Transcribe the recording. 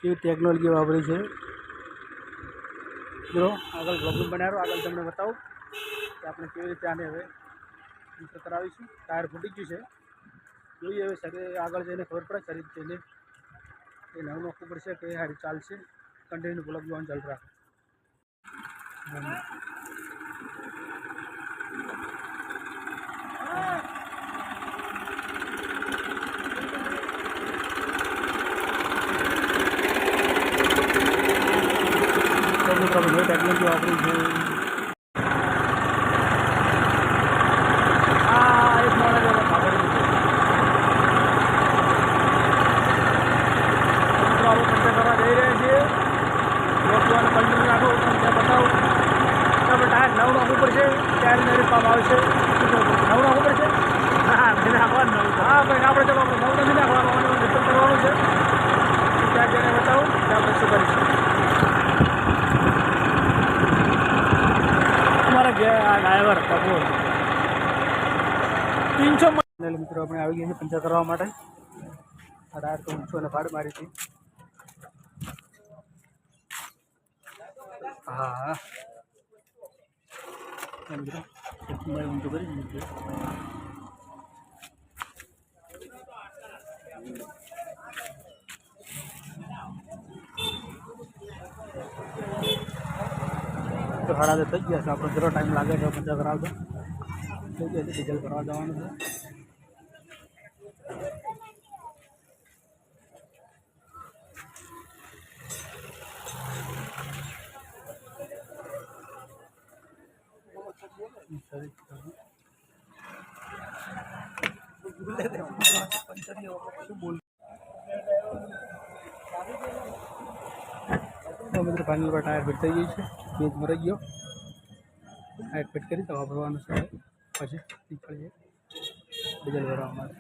કેવી ટેકનોલોજી વાપરી છે જો આગળ બ્લોગિંગ બનાવ્યો આગળ તમને બતાવું કે આપણે કેવી રીતે આને હવે ઇન્સ્ટોલ કરાવીશું. ટાયર ફૂટી ગયું છે, જોઈએ હવે શરીર આગળ જઈને ખબર પડે શરીર જઈને એ નવું નાખવું પડશે કે સારી ચાલશે. કન્ટિન્યુ બ્લોગ જોવાનું ચાલુ રાખો. ટેકનોલોજી વાપરી છે. એક મોડેલ આપણે પંચર કરવા જઈ રહ્યા છીએ. જોવાનું કન્ટિન્યુ રાખો. તમને બતાવું તમે ટાયર નવું નાખવું પડશે. ટાયર મેરે પાપ આવશે. નવું નાખવું પડશે. હા ભાઈ નાખવાનું નવું. હા ભાઈ આપણે ચલો આપણે નવું નથી નાખવાનું, રિપેર કરવાનું છે. ત્યાં જઈને બતાવું કે આપણે શું કરીશું. અમારા ડ્રાઈવર કપૂર 300 મિત્રો આપણે આવી ગયા છીએ પંચર કરવા માટે. આ ટાયર તો ઊંચું અને ભાડ મારી હતી. હા મિત્રો ઊંચું કરી દીધું. તો હરાદે થઈ ગયા છે. આપણો કેટલો ટાઈમ લાગે છે પંચર કરાવતો? થઈ ગયા છે. ડીઝલ ભરવા જવાનું છે. મિત્રો ફાઇનલ પર ટાયર ફિટ થઈ ગયું છે. પેજ મરાઈ ગયો. ટાયર ફિટ કરી તો વાપરવાનું છે. પછી નીકળીએ ડીઝલ ભરવા માટે.